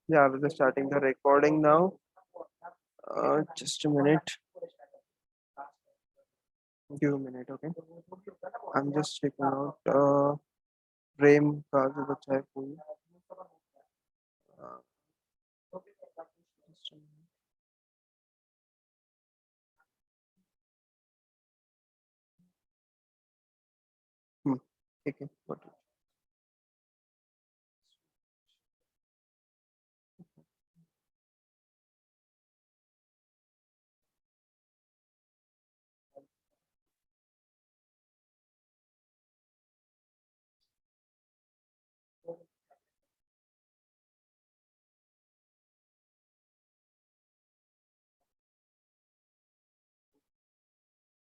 Yeah, we're just starting the recording now. Just a minute. Give a minute, okay? I'm just checking out प्रेम का जो बच्चा है कोई just a minute. ठीक है got it.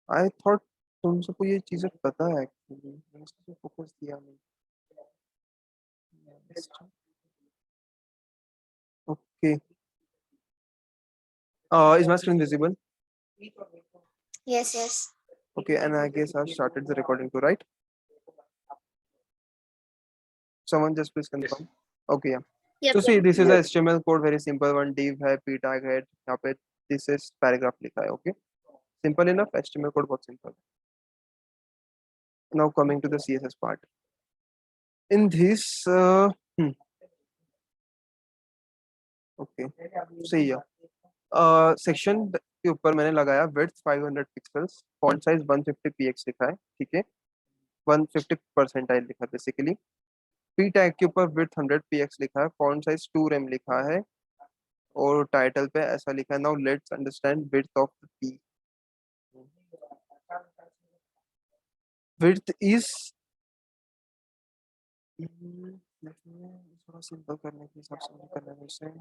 I thought तुम सबको ये चीजें पता है एक्चुअली मैंने इस पे फोकस दिया नहीं. Okay. Is my screen visible? Yes, yes. Okay, and I guess I've started the recording too, right? Someone just please confirm. Okay, yeah. Yep. So see, this is a HTML code, very simple one. Div है, p tag है, यहाँ पे this is paragraph लिखा है. Okay, simple enough. HTML code बहुत simple. Now coming to the CSS part. In this, okay, सही है. Section के ऊपर मैंने लगाया width 500 pixels, font size 150 px लिखा है, ठीक है. 150 परसेंटाइल लिखा है बेसिकली. पी टैग के ऊपर विड्थ 100 px लिखा है, फॉन्ट साइज 2 rem लिखा है, और टाइटल पे ऐसा लिखा है. Now let's understand width of the p. Width is थोड़ा सिंपल करने के हिसाब से करना है इसे.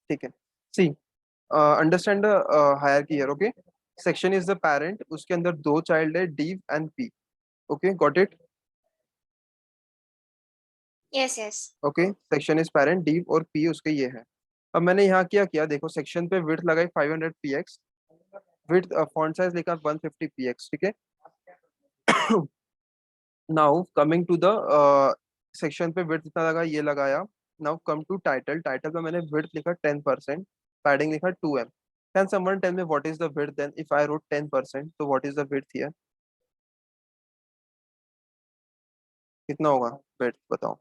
ठीक है. See, understand the hierarchy here. Okay, section is the parent, उसके अंदर दो चाइल्ड है, div and p. Okay, got it. Yes, yes. Okay, section is parent, div और p उसके ये है. अब मैंने यहाँ क्या किया, देखो सेक्शन पे विड्थ लगाई 500 px, विड्थ फॉन्ट साइज लिखा 150 px, ठीक है. Now coming to the section पे विड्थ कितना लगा, ये लगाया. Now come to title. Title पे मैंने विड्थ लिखा 10%, पैडिंग लिखा 2m. Can someone tell me what is the width then if I wrote 10%, तो what is the width here? कितना होगा विड्थ बताओ.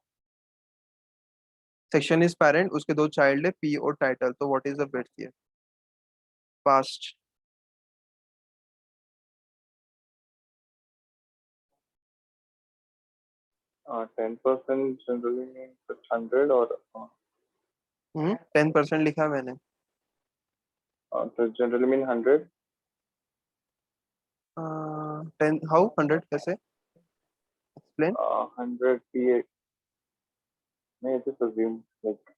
सेक्शन इज पेरेंट, उसके दो चाइल्ड है, p और टाइटल, तो what is the width here? Past. 10% generally means it's 100 or 10% लिखा है मैंने. does generally mean 100? 10 हाउ 100 कैसे explain? 100 PA. May I just assume like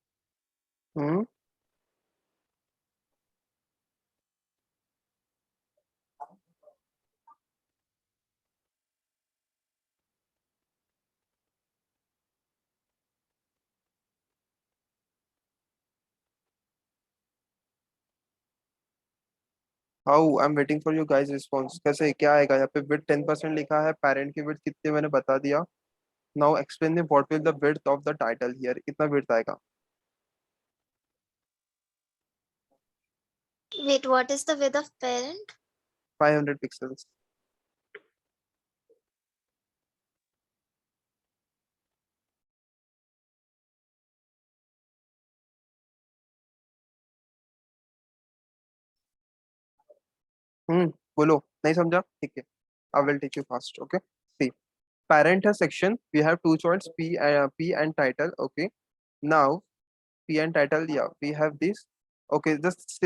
how I am waiting for you guys response. कैसे क्या आएगा यहाँ पे? विड्थ 10% लिखा है, पेरेंट की विड्थ कितनी मैंने बता दिया. Now explain me what will the width of the title here, कितना विड्थ आएगा? Wait, what is the width of parent? 500 pixels. बोलो, नहीं समझा? ठीक है, I will take you fast. Okay, see, parent has section, we have two choice, p and title. Okay, now p and title, yeah, we have this. Okay, just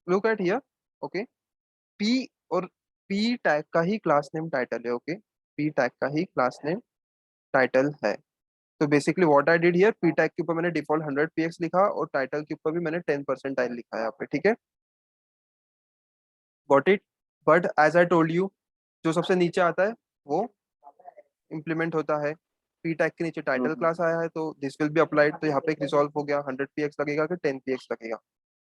look at here. Okay, p और p tag का ही class name title है. Okay, p tag का ही class name title है. तो basically what I did here, p tag के ऊपर मैंने default 100 px लिखा, और टाइटल के ऊपर भी मैंने 10% टाइल लिखा है यहाँ पे. ठीक है, got it. But as I told you, जो सबसे नीचे आता है वो इम्प्लीमेंट होता है. पी टैग के नीचे टाइटल क्लास आया है, तो दिस विल बी अप्लाइड. तो यहाँ पे एक रिजॉल्व हो गया, 100 px लगेगा कि 10 px लगेगा,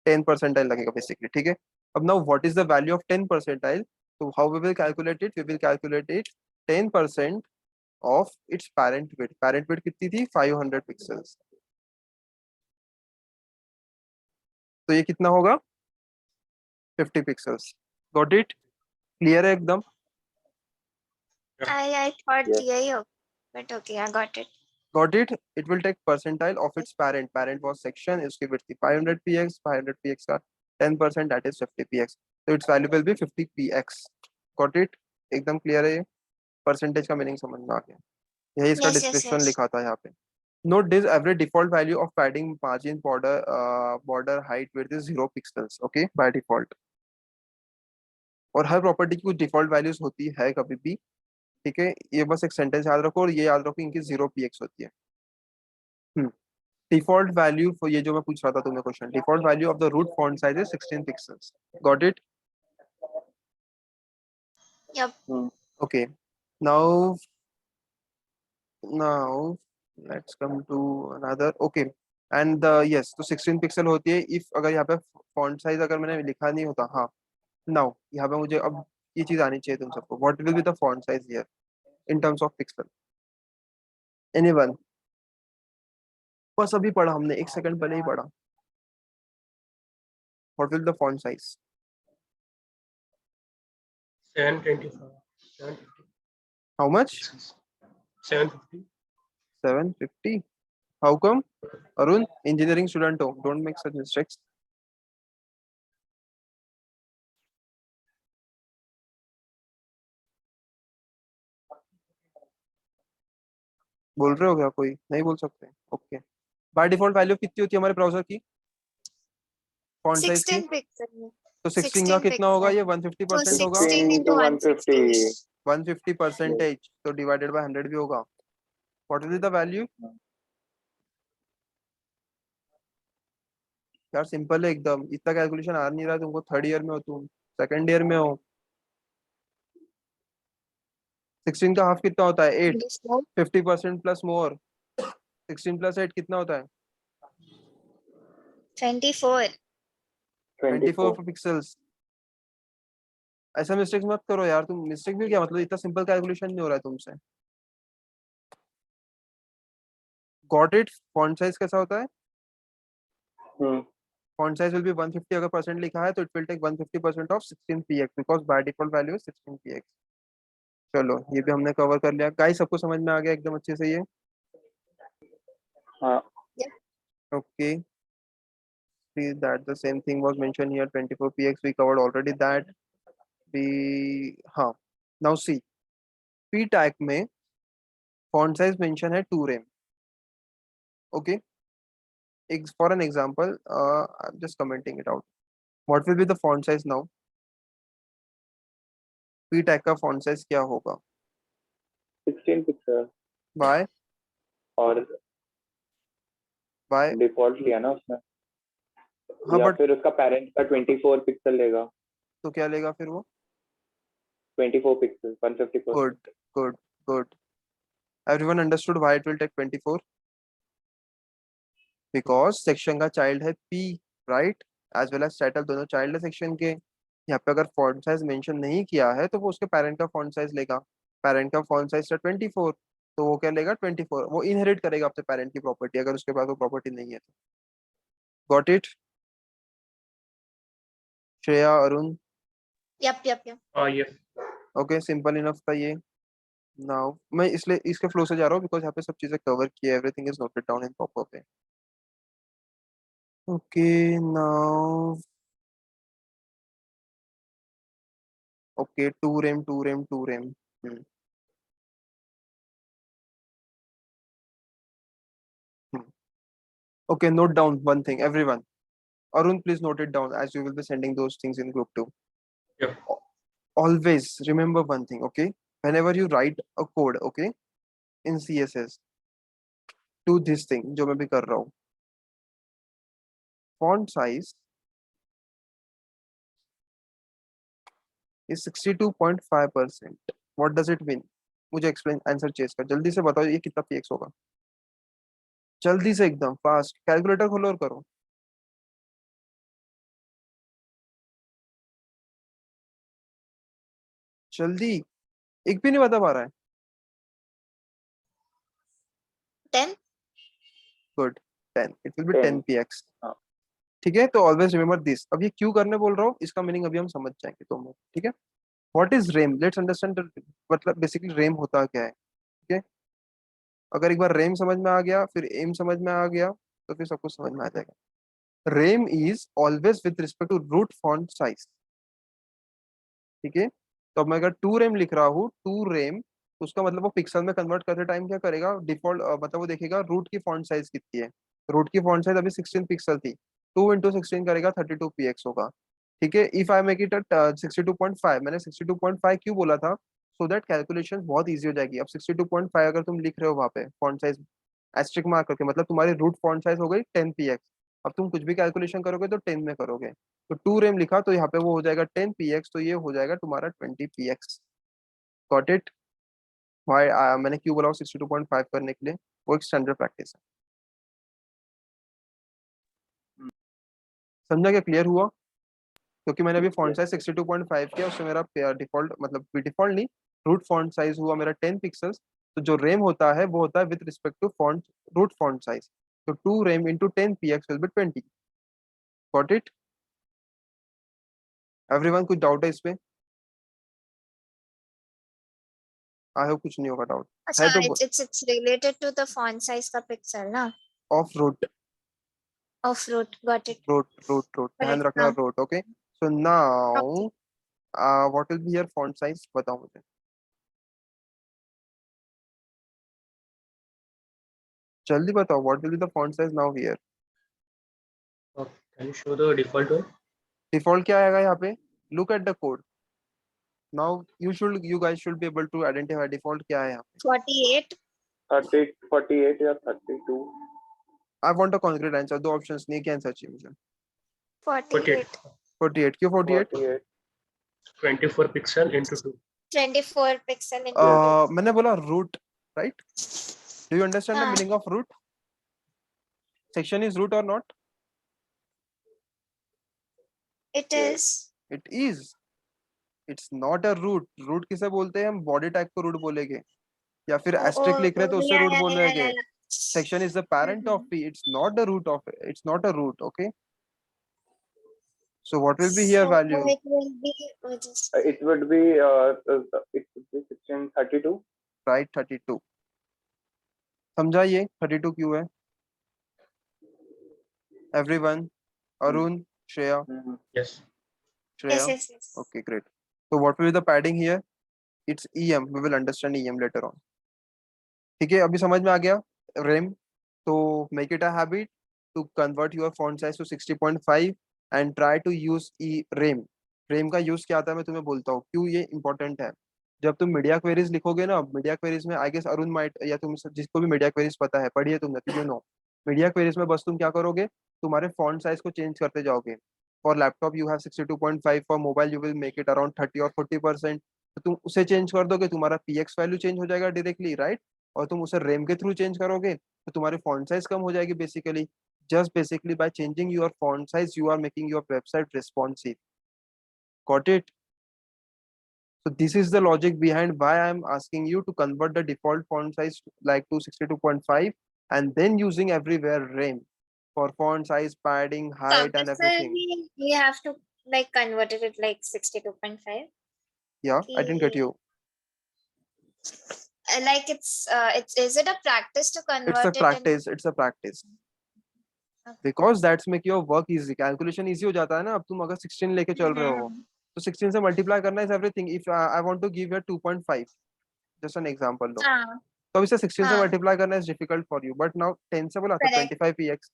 10% लगेगा बेसिकली. ठीक है, अब now what is the value of 10 percentile? So how we will calculate it? We will calculate it 10% of its parent width. Parent width कितनी थी? 500 pixels. तो ये कितना होगा? 50 pixels. Got it? Clear है एकदम? I thought Yes. यही हो, but okay, I got it. Got it? It will take percentile of its parent. Parent was section. इसकी width थी 500 px. 500 px का 10% that is 50 px. So its value will be 50 px. Got it? एकदम clear है ये? Percentage का meaning समझ में आ गया. यही इसका Yes, yes, description yes. लिखा था यहाँ पे. Note this: every default value of padding margin border height width is 0 pixels. Okay, by default. और हर प्रॉपर्टी की कुछ डिफॉल्ट वैल्यूज होती है कभी भी. ठीक है, ये बस एक सेंटेंस याद रखो और ये याद रखो इनकी 0 px होती है. डिफॉल्ट वैल्यू फॉर ये जो मैं पूछ रहा था तुम्हें question, default value of the root font size is 16 pixels. Got it? Yep. Okay, now now let's come to another. Okay, and yes, तो 16 पिक्सल होती है इफ अगर यहाँ पे फॉन्ट साइज अगर मैंने लिखा नहीं होता. हाँ, नाउ यहाँ पे मुझे अब ये चीज आनी चाहिए तुम सबको. What will be the font size here in terms of pixel? Anyone? बस अभी पढ़ा हमने, एक सेकंड पहले ही पढ़ा. What will the font size? 725. 750. How much? 750. 750. How come? Arun, engineering student हो, don't make such mistakes. बोल रहे हो क्या? कोई नहीं बोल सकते? ओके. बाय डिफॉल्ट वैल्यू कितनी होती है हमारे ब्राउजर की फॉन्ट साइज की? 16 pixel. तो 16 का 16 कितना होगा? pixel. ये So 150% होगा. 16 into 150. 150 परसेंटेज तो डिवाइडेड बाय 100 भी होगा. What is the value? यार सिंपल है एकदम, इतना कैलकुलेशन आ नहीं रहा तुमको. थर्ड ईयर में हो तुम, सेकंड ईयर में हो. 16 का हाफ कितना होता है? 8. 50% प्लस मोर. 16 प्लस 8 कितना होता है? 24. 24 पिक्सल्स. ऐसा मिस्टेक मत करो यार तुम. मिस्टेक भी क्या मतलब, इतना सिंपल कैलकुलेशन नहीं हो रहा है तुमसे. Got it? फॉन्ट साइज कैसा होता है? Font size will be 150. अगर परसेंट लिखा है तो इट विल टेक 150% ऑफ 16 px because by default value is 16 px. चलो, ये भी हमने कवर कर लिया. गाइस सबको समझ में आ गया एकदम अच्छे से ये? हाँ. Okay, see that the same thing was mentioned here. 24 px we covered already that. we हाँ, now see, p tag में font size mention है 2 rem. okay, for an example, I'm just commenting it out. What will be the font size now? p tag का font size क्या होगा? 16 pixel by और by default लिया ना उसने. हाँ, या बट फिर उसका पेरेंट का 24 पिक्सल लेगा. तो क्या लेगा फिर वो? 24 pixel 150%. good good good. Everyone understood why it will take 24? because section का child है p, right, as well as title दोनों child है section के. यहाँ पे अगर font size mention नहीं किया है तो वो उसके parent का font size लेगा. parent का font size था 24, तो वो क्या लेगा? 24. वो inherit करेगा अपने parent की property अगर उसके पास वो property नहीं है तो. got it? Shreya, Arun? Yep, yep, yep. Yes. Okay, simple enough था ये. नाउ मैं इसलिए इसके फ्लो से जा रहा हूँ बिकॉज यहाँ पे सब चीजें कवर की है. Everything is noted down in proper way. Okay, now okay, 2 rem 2 rem 2 rem. Okay, note down one thing, everyone. Arun, please note it down as you will be sending those things in group 2. Yeah. Always remember one thing, okay? Whenever you write a code, okay, in CSS, do this thing, जो मैं भी कर रहा हूँ. Font size is 62.5%. What does it mean? मुझे explain answer chess कर. जल्दी से बताओ ये कितना px होगा? जल्दी से एकदम फास्ट कैलकुलेटर खोलो और करो. जल्दी, एक भी नहीं बता पा रहा है। 10. Good, 10, it will B 10. 10 px। हाँ। ठीक है, तो ऑलवेज रिमेंबर दिस। अब ये क्यों करने बोल रहा हूँ, इसका मीनिंग अभी हम समझ जाएंगे 2 मिनट, ठीक है। What is rem, let's understand, मतलब बेसिकली रेम होता क्या है, ठीक है। अगर एक बार रेम समझ में आ गया, फिर एम समझ में आ गया, तो फिर सब कुछ समझ में आ जाएगा। Rem is always with respect to root font size, ठीक है। तो अब मैं अगर 2 रेम लिख रहा हूँ, 2 रेम, उसका मतलब वो पिक्सल में कन्वर्ट करते टाइम क्या करेगा, डिफॉल्ट मतलब वो देखेगा रूट की फॉन्ट साइज कितनी है। रूट की फॉन्ट साइज अभी 16 पिक्सल थी, 2 × 16 करेगा 32 px होगा, ठीक है। इफ आई मेक इट 62.5, मैंने 62.5 क्यों बोला था, सो दैट कैलकुलेशन बहुत ईजी हो जाएगी। अब 62.5 अगर तुम लिख रहे हो वहां पे फॉन्ट साइज एस्ट्रिक मार्क करके, मतलब तुम्हारी रूट फॉन्ट साइज हो गई 10 px। अब तुम कुछ भी कैलकुलेशन करोगे तो 10 में करोगे, तो 2 रेम लिखा तो यहाँ पे वो हो जाएगा 10 px, तो ये हो जाएगा तुम्हारा 20 px। Got it. भाई मैंने क्यों बोला 62.5 करने के लिए, वो एक स्टैंडर्ड प्रैक्टिस है। समझा क्या, क्लियर हुआ। क्योंकि मैंने अभी फॉन्ट साइज 62.5 किया, उससे मेरा डिफॉल्ट मतलब डिफॉल्ट नहीं, रूट फॉन्ट साइज हुआ मेरा 10 पिक्सल्स। तो जो रेम होता है वो होता है with respect to font, root font size. तो 2 rem into 10 px will be 20। Got it. Everyone, कुछ डाउट है इसमें? आई होप कुछ नहीं होगा डाउट है अच्छा, तो। it's related to the font size का pixel ना. Of root, Of root. Got it. Root root root, ध्यान Correct. रखना हाँ. Root, okay. So now Okay. What will be your font size, बताओ मुझे जल्दी बताओ, what will be the font size now here. Can you show the default one? Default क्या आएगा यहाँ पे, look at the code. Now you guys should be able to identify default क्या है यहाँ 48. 30, 48 या 32. पे। I want a concrete answer, 2 options नहीं, क्या आंसर चाहिए मुझे। 48. 48, क्यों 48? 48. 24 pixel into 2. 24 pixel into 2. मैंने बोला root, right. Do you understand the हाँ. Meaning of root? Section is root और not? It is. It is, it's not a root. Root किसे बोलते हैं हम, बॉडी टाइप को रूट बोलेंगे, या फिर Oh, एस्ट्रिक लिख रहे हैं तो उससे रूट yeah, बोलेंगे। yeah. Section is the parent of Mhm. P, it's not the root of, it's not a root, okay. So what will be here So value, it will be just It would be 16, 32. Right 32। समझाइए 32 क्यों है everyone. Arun, Shreya, Mhm. Yes. Shreya, yes, yes, yes. okay great। so what will be the padding here, it's em, we will understand em later on, ठीक है। अभी समझ में आ गया rem. तो make it a habit to convert your font size to 60.5 and try to use E rem. Rem का use क्या आता है मैं तुम्हें बोलता हूँ, क्यों ये इंपॉर्टेंट है। जब तुम मीडिया क्वेरीज लिखोगे ना, मीडिया क्वेरीज में आई गेस अरुण माइट, या तुम जिसको भी मीडिया क्वेरीज पता है, पढ़िए तुमने तो यू नो। मीडिया क्वेरीज में बस तुम क्या करोगे, तुम्हारे फॉन्ट साइज को चेंज करते जाओगे। For laptop you have 62.5, for mobile you will make it around 30 और 40%। तो तुम उसे चेंज कर दोगे, तुम्हारा पीएक्स वैल्यू चेंज हो जाएगा डायरेक्टली, राइट। और तुम उसे रेम के थ्रू चेंज करोगे तो तुम्हारी फॉन्ट साइज कम हो जाएगी basically. Just basically by changing your font size you are making your website responsive. Got it. So this is the logic behind why I'm asking you to convert the default font size like to 62.5 and then using everywhere rem for font size, padding, height and everything. We have to like convert it like 62.5. Yeah, I didn't get कि you. like it's is it a practice to It's a convert it in? practice. It's a practice. Okay. Because that's make your work easy. Calculation easy हो जाता है ना। अब तुम अगर 16 लेके चल रहे हो Mhm. तो 16 से multiply करना is everything. If I want to give you 2.5, just an example लो, हाँ. तो इसे 16 से हाँ. multiply करना is difficult for you. But now 10 से बोला तो Correct. 25 px,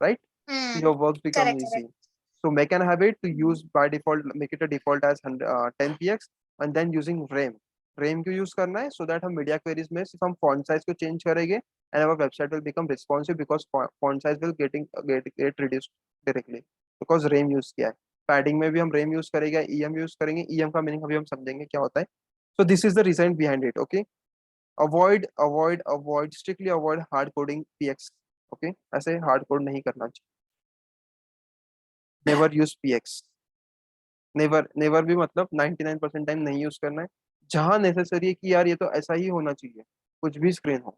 right? So your work become Correct. easy. Correct. So make an habit to use by default, make it a default as 10 px and then using rem. Rem क्यों use करना है, so that हम media queries में सिर्फ हम font size को change करेंगे and our website will become responsive because font size will get reduced directly because rem use किया है। पैडिंग में भी हम रेम यूज करेंगे, ईएम यूज करेंगे। ईएम का मीनिंग अभी हम समझेंगे क्या होता है। So this is the reason behind it, okay. Avoid strictly avoid hard coding px, okay. ऐसे हार्ड कोड नहीं करना चाहिए, नेवर यूज पीएक्स। नेवर भी मतलब 99% टाइम नहीं यूज करना है। जहां नेसेसरी है कि यार ये तो ऐसा ही होना चाहिए, कुछ भी स्क्रीन हो,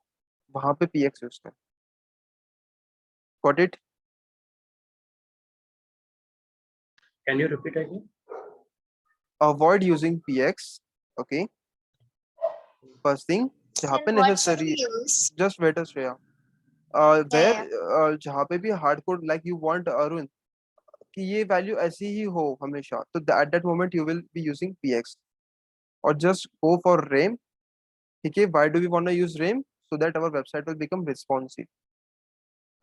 वहां पे पीएक्स यूज करें। Got it? Can you repeat again? Avoid using PX, okay. First thing, जहाँ पे Then what should necessary, we use? Just wait a Shreya, Yeah, yeah. Where जहाँ पे भी hard code like you want Arun कि ये value ऐसी ही हो हमेशा, तो at that moment you will be using PX. और जस्ट गो फॉर रेम, ठीक है? Why do we want to use rem? So that our website will become responsive.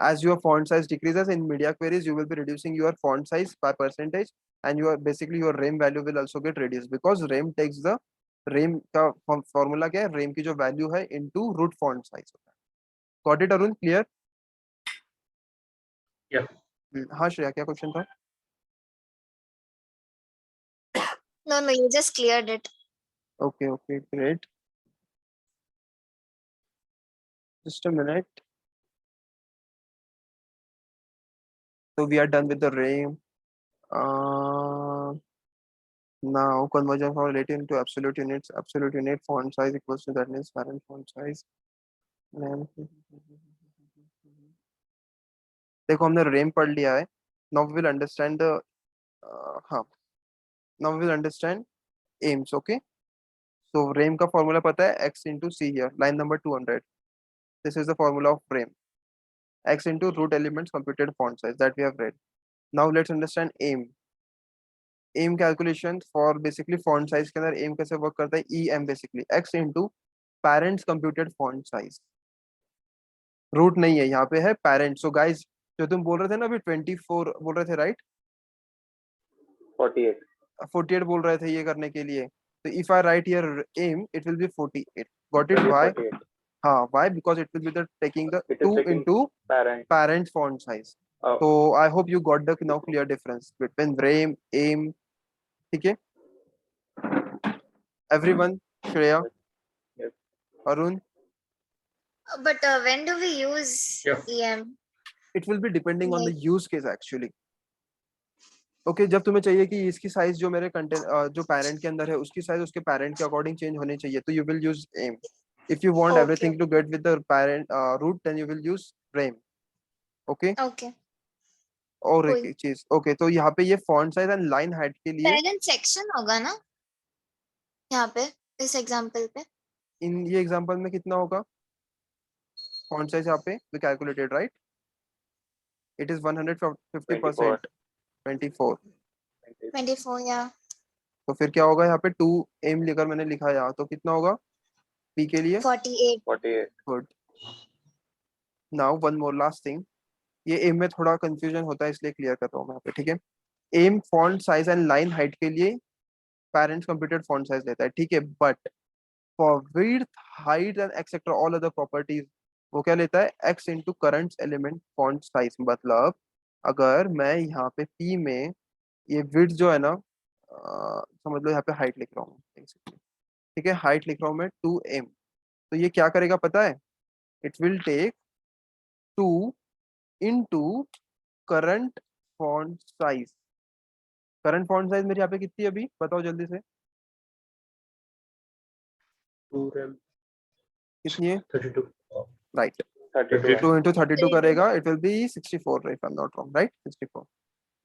As your font size decreases in media queries, you will be reducing your font size by percentage, and your basically your rem value will also get reduced because rem takes the rem का formula क्या है, rem की जो value है into root font size होता है। Got it Arun? Clear? Yeah. हाँ श्रेया, क्या क्वेश्चन था? No, no, you just cleared it. Okay, okay, great. Just a minute. So we are done with the rem. Now conversion from relative into absolute units. Absolute unit font size equals to that means parent font size. देखो हमने RAM पढ़ लिया है। Now we will understand the हाँ, now we will understand ems, okay. So rem का formula पता है, x into c here, line number 200. This is the formula of rem. X into root elements computed font size that we have read. Now let's understand aim. aim calculation for basically font size के अंदर aim कैसे work करता है? em basically x into parents computed font size. Root नहीं है यहाँ पे, है parent. So guys, जो तुम बोल रहे थे ना अभी 24 बोल रहे थे, राइट? 48. 48 बोल रहे थे ये करने के लिए, तो if I write here em it will be 48. Got It it? will be why? 48. हाँ, why? Because it will be the taking the It is 2 taking into parent. parent font size. Oh, So I hope you got the now clear difference between rem, aim. ठीक है everyone? Shreya, yes. Arun, But when do we use Yeah. EM? it will be depending on the Like, use case actually. Okay जब तुम्हें चाहिए कि इसकी size जो मेरे content जो पेरेंट के अंदर है उसकी साइज उसके पेरेंट के अकॉर्डिंग चेंज होनी चाहिए, तो you will use em. If you want okay, everything to get with the parent root then you will use rem, okay. okay, और cool. एक चीज, ओके, तो यहाँ पे ये font size and line height के लिए Parent section होगा ना यहाँ पे इस एग्जांपल पे? इन ये एग्जांपल में कितना होगा फॉन्ट साइज? यहाँ पे we calculated, right? It is 24. 150%, 24. 24, yeah. तो फिर क्या होगा यहाँ पे 2 एम लेकर मैंने लिखा है यहाँ, तो कितना होगा पी के लिए? 48. 48. Good. Now one more last thing, ये एम में थोड़ा कंफ्यूजन होता है इसलिए क्लियर करता हूँ मैं यहाँ पे, ठीक है? Em font size and line height के लिए पेरेंट्स कंप्यूटेड फॉन्ट साइज लेता है, ठीक है? But for width, height and etcetera all other properties वो क्या लेता है? X into current element font size. मतलब अगर मैं यहाँ पे पी में ये विड्थ जो है ना, समझ लो यहाँ पे हाइट लिख रहा हूँ, ठीक है? हाइट लिख रहा हूँ मैं 2m, तो ये क्या करेगा पता है? It will take 2 into current font size. Current font size मेरी यहाँ पे कितनी है अभी, बताओ जल्दी से, 2 rem कितनी है? 32. राइट, 32. 2 into 32 32. करेगा, it will be 64 if I'm not wrong, right? 64.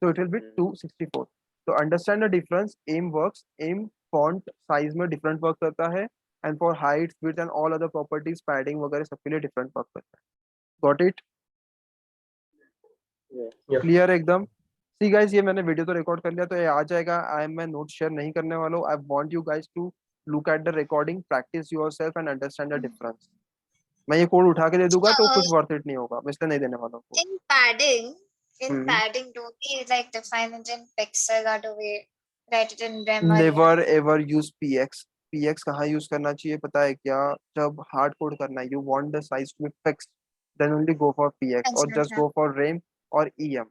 So it will be 264. So understand the difference. aim works, aim font size में different work करता है, and for height, width and all other properties, padding वगैरह सबके लिए different work करता है. Got it? Yeah. Yeah. Clear एकदम? See guys, ये मैंने वीडियो तो रिकॉर्ड कर लिया, तो ये आ जाएगा. मैं नोट शेयर नहीं करने वाला हूँ. I want you guys to look at the recording, practice yourself and understand the difference. मैं ये कोड उठा के दे दूंगा तो कुछ वर्थ इट नहीं होगा, मैं इसलिए नहीं देने वाला हूँ. In padding, Hmm. do we like define it in pixel or do we write it in rem or EM? Never ever use px. px कहाँ यूज करना चाहिए पता है क्या? जब हार्ड कोड करना है, you want the size to be fixed, then only go for px और अच्छा, जस्ट अच्छा. गो फॉर रेम और em,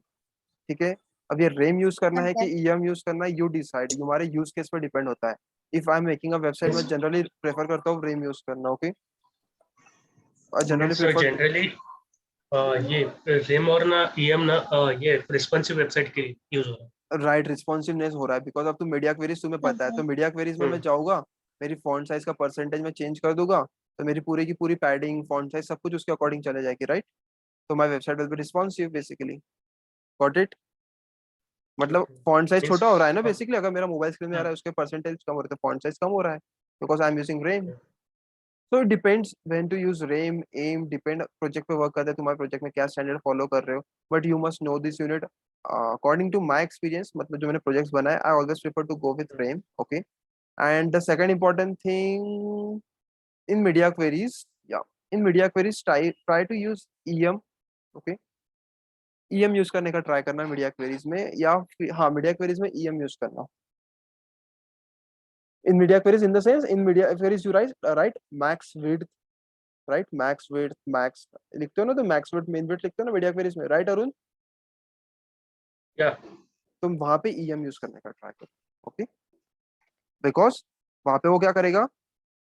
ठीक है? अब ये रेम यूज करना है कि Okay. em यूज करना है, यू डिसाइड, हमारे यूज केस पर डिपेंड होता है. If I am making a website, मैं जनरली प्रेफर करता हूँ रेम यूज करना, ओके? और जनरली Means प्रेफर generally ये रेम और ना EM ना ये रिस्पॉन्सिव वेबसाइट के लिए यूज हो रहा है. राइट रिस्पॉन्सिवनेस हो रहा है बिकॉज अब तुम मीडिया क्वेरीज तुम्हें पता है, तो मीडिया क्वेरीज में मैं जाऊंगा, मेरी फॉन्ट साइज का परसेंटेज में चेंज कर दूंगा, तो मेरी पूरी की पूरी पैडिंग फॉन्ट साइज सब कुछ उसके अकॉर्डिंग चले जाएगी, राइट? तो my website will be responsive basically. Got it? मतलब Okay. फॉन्ट साइज Means, छोटा हो रहा है ना uh, बेसिकली, अगर मेरा मोबाइल स्क्रीन में आ रहा है उसके परसेंटेज कम हो रहे हैं, तो फॉन्ट साइज कम हो रहा है because I am using rem. Yeah. So it depends when to use rem em, depend project पे वर्क करते हैं, तुम्हारे प्रोजेक्ट में क्या स्टैंडर्ड फॉलो कर रहे हो, but you must know this unit. According to my experience, मतलब जो मैंने प्रोजेक्ट्स बनाए, I always prefer to go with rem, okay? And the second important thing in media queries, yeah, in media queries try to use em, okay? em use करने का try करना media queries में, या फिर हाँ media queries में em use करना। in media queries, in the sense, in media queries you write max width, right? max width, max लिखते हो ना, तो max width main width लिखते हो ना मीडिया क्वेरीज में, राइट अरुण? Yeah. तुम वहां पे em यूज करने का ट्राई करो, ओके? बिकॉज वहां पे वो क्या करेगा,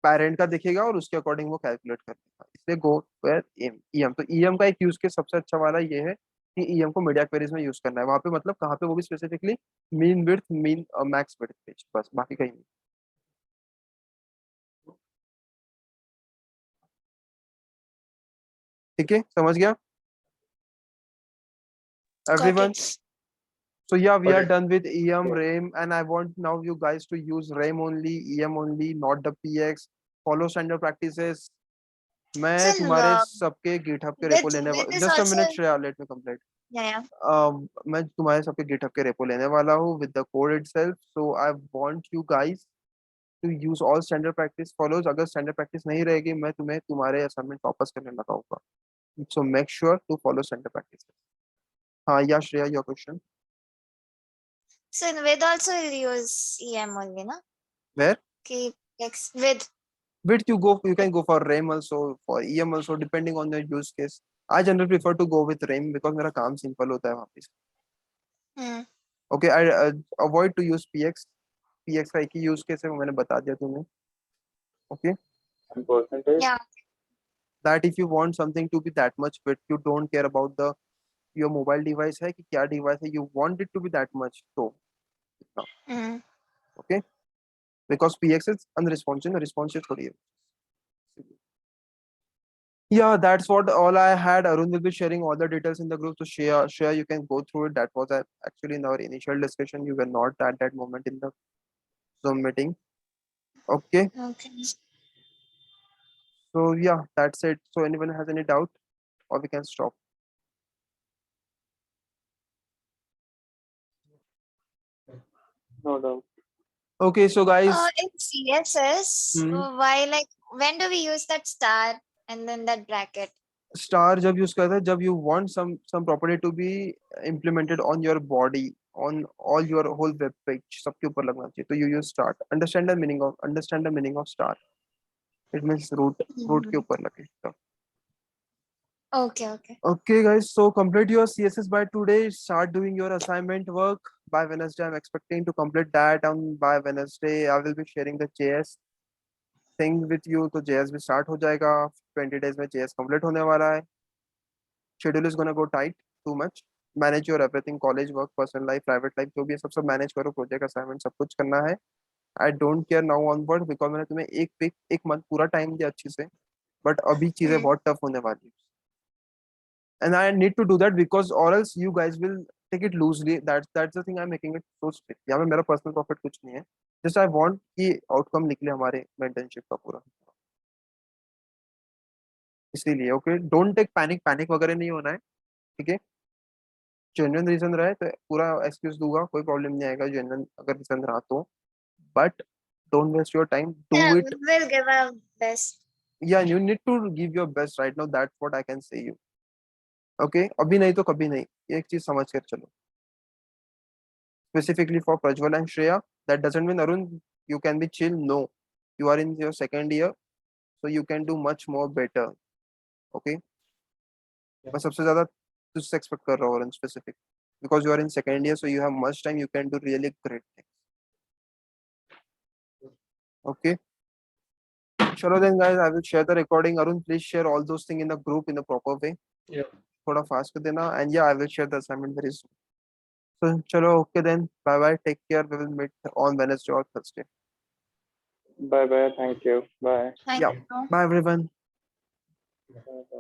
पेरेंट का दिखेगा और उसके अकॉर्डिंग वो कैलकुलेट कर देगा, इसलिए गो वेयर एम ईएम। तो ईएम का एक यूज केस सबसे अच्छा वाला ये है कि ईएम को मीडिया क्वेरीज में यूज करना है, वहां पे मतलब कहाँ पे, वो भी specifically mean width, mean max width page, बस बाकी कहीं नहीं। ठीक है, समझ गया Got everyone? it. So yeah, we Got are it. done with EM, Yeah. RAM, and I want now you guys to use RAM only, EM only, not the PX. Follow standard practices. So मैं तुम्हारे uh, सबके GitHub के repo लेने with this just a also, minute Shreya, let me complete. yeah. मैं तुम्हारे सबके GitHub के repo लेने वाला हूँ with the code itself. So I want you guys to use all standard practice follows. अगर standard practice नहीं रहेगी, मैं तुम्हें तुम्हारे assignment वापस करने लगाऊंगा. So make sure to follow standard practices. हाँ, yeah, Shreya, your question. So in with also you'll use EM only, na? Where? Okay, X with. With you can go for RAM also, for EM also, depending on the use case. I generally prefer to go with RAM because मेरा काम simple होता है वहाँ पे. Hmm. Okay, I avoid to use PX. PX का एक ही use case है, वो मैंने बता दिया तुम्हें. Okay, And percentage. Yeah. that if you want something to be that much bit, you don't care about the your mobile device है कि क्या device है, you want it to be that much, so इतना. Hmm. Okay, because PX is unresponsive, responsive थोड़ी है. Yeah, that's what all I had. Arun will be sharing all the details in the group. So share, you can go through it. That was actually in our initial discussion. You were not at that moment in the Zoom meeting. Okay. Okay. So yeah, that's it. So anyone has any doubt, or we can stop. No doubt. Okay. So guys, In CSS, Hmm. why like when do we use that star and then that bracket? star जब use करते हैं जब you want some property to be implemented on your body, on all your whole web page, सबके ऊपर लगना चाहिए, तो you use start. Understand the meaning of star. It means root के ऊपर लगे. So, Okay, okay. okay, guys. So complete your CSS by today. Start doing your assignment work by Wednesday. I'm expecting to complete that on by Wednesday. I will be sharing the JS thing with you. तो JS भी start हो जाएगा. 20 days में JS complete होने वाला है. Schedule is gonna go tight too much. Manage your everything, college work, personal life, private life, जो भी है सब manage करो. Project assignment सब कुछ करना है. I don't care now onward because मैंने तुम्हें एक week, एक month पूरा time दिया अच्छे से. But अभी चीजें बहुत tough होने वाली है. And I need to do that because or else you guys will take it loosely. That's the thing I'm making it so strict. यहाँ में मेरा personal profit कुछ नहीं है. Just I want कि outcome निकले हमारे mentorship का पूरा. इसीलिए okay, don't take panic वगैरह नहीं होना है, ठीक है? Genuine reason रहे तो पूरा excuse दूंगा, कोई problem नहीं आएगा genuine अगर reason रहा तो. But don't waste your time. Do Yeah, it. we'll give our best. Yeah, you need to give your best right now. That's what I can say you. Okay, अभी नहीं तो कभी नहीं. ये एक चीज समझ कर चलो. Specifically for Prajwal and Shreya. That doesn't mean Arun, you can be chill. No, you are in your second year, so you can do much more better. Okay. मैं सबसे ज्यादा तुझसे expect कर रहा हूँ Arun specific because you are in second year, so you have much time. You can do really great things. Okay. Chalo then, guys. I will share the recording. Arun, please share all those things in the group in the proper way. Yeah. थोड़ा fast कर देना. And yeah, I will share the assignment very soon. So chalo, okay then. Bye bye. Take care. We will meet on Wednesday or Thursday. Bye bye. Thank you. Bye. Thank Yeah. you. Bye everyone. Bye.